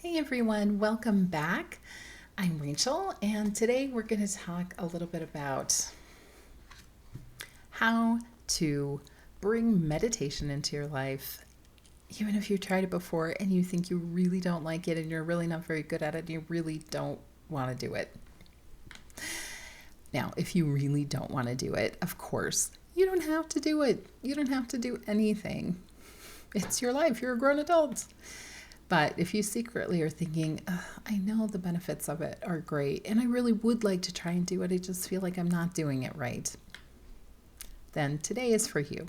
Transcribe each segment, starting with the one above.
Hey everyone, welcome back. I'm Rachel, and today we're going to talk a little bit about how to bring meditation into your life, even if you've tried it before and you think you really don't like it and you're really not very good at it and you really don't want to do it. Now, if you really don't want to do it, of course, you don't have to do it. You don't have to do anything. It's your life. You're a grown adult. But if you secretly are thinking, I know the benefits of it are great, and I really would like to try and do it, I just feel like I'm not doing it right, then today is for you.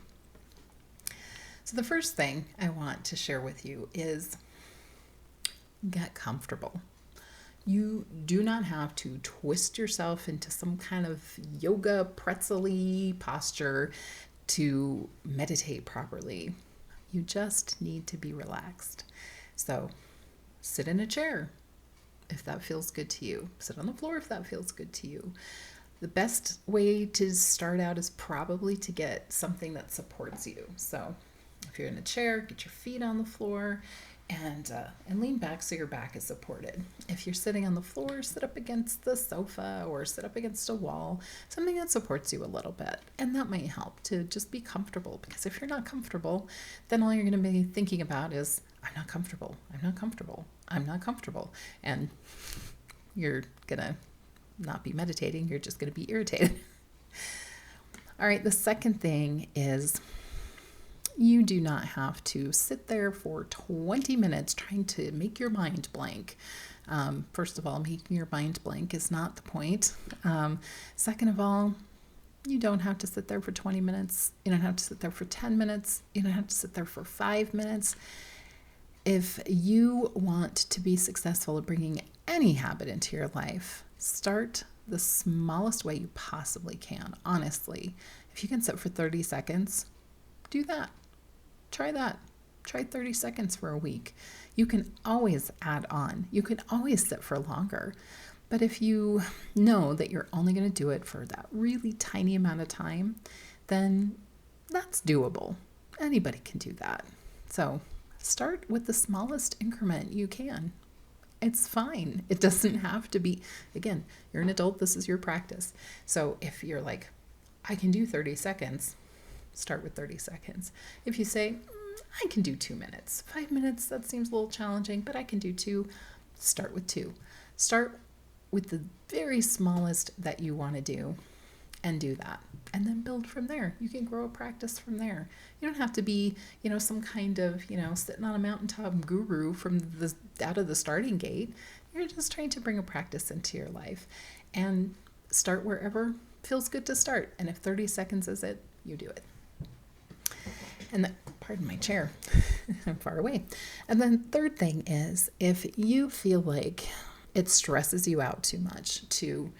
So the first thing I want to share with you is get comfortable. You do not have to twist yourself into some kind of yoga pretzel-y posture to meditate properly. You just need to be relaxed. So sit in a chair if that feels good to you. Sit on the floor if that feels good to you. The best way to start out is probably to get something that supports you. So if you're in a chair, get your feet on the floor and lean back so your back is supported. If you're sitting on the floor, sit up against the sofa or sit up against a wall, something that supports you a little bit. And that might help to just be comfortable, because if you're not comfortable, then all you're going to be thinking about is, I'm not comfortable, I'm not comfortable, I'm not comfortable. And you're going to not be meditating, you're just going to be irritated. All right, the second thing is, you do not have to sit there for 20 minutes trying to make your mind blank. First of all, making your mind blank is not the point. Second of all, you don't have to sit there for 20 minutes. You don't have to sit there for 10 minutes. You don't have to sit there for 5 minutes. If you want to be successful at bringing any habit into your life, start the smallest way you possibly can. Honestly, if you can sit for 30 seconds, do that. Try that. Try 30 seconds for a week. You can always add on. You can always sit for longer. But if you know that you're only going to do it for that really tiny amount of time, then that's doable. Anybody can do that. So start with the smallest increment you can. It's fine. It doesn't have to be, again, you're an adult, this is your practice. So if you're like, I can do 30 seconds, start with 30 seconds. If you say, I can do 2 minutes, 5 minutes, that seems a little challenging, but I can do 2, start with 2. Start with the very smallest that you want to do and do that. And then build from there. You can grow a practice from there. You don't have to be, some kind of, sitting on a mountaintop guru out of the starting gate. You're just trying to bring a practice into your life and start wherever feels good to start. And if 30 seconds is it, you do it. And pardon my chair, I'm far away. And then third thing is, if you feel like it stresses you out too much to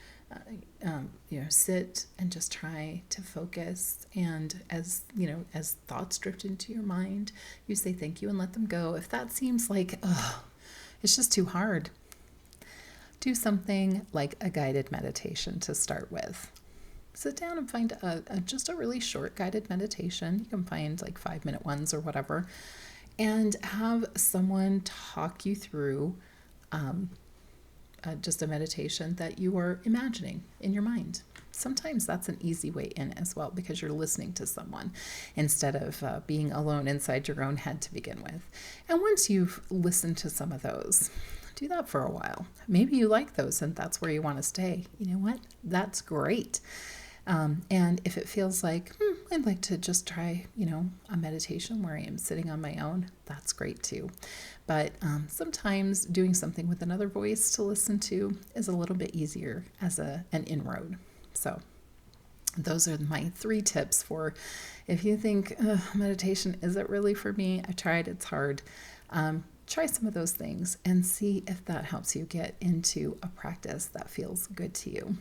sit and just try to focus, and as thoughts drift into your mind, you say thank you and let them go. If that seems like it's just too hard, do something like a guided meditation to start with. Sit down and find just a really short guided meditation. You can find like 5-minute ones or whatever, and have someone talk you through just a meditation that you are imagining in your mind. Sometimes that's an easy way in as well, because you're listening to someone instead of being alone inside your own head to begin with. And once you've listened to some of those, do that for a while. Maybe you like those and that's where you want to stay. You know what? That's great. And if it feels like, I'd like to just try, a meditation where I am sitting on my own, that's great too. But sometimes doing something with another voice to listen to is a little bit easier as an inroad. So those are my 3 tips for if you think meditation isn't really for me, I tried, it's hard. Try some of those things and see if that helps you get into a practice that feels good to you.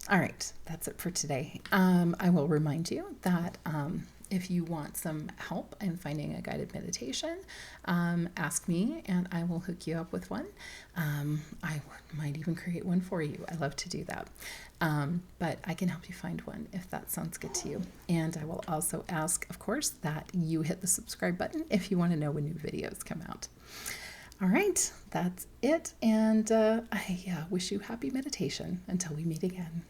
All right, that's it for today. I will remind you that If you want some help in finding a guided meditation, ask me and I will hook you up with one. I might even create one for you. I love to do that. But I can help you find one if that sounds good to you. And I will also ask, of course, that you hit the subscribe button if you want to know when new videos come out. All right, that's it. And I wish you happy meditation until we meet again.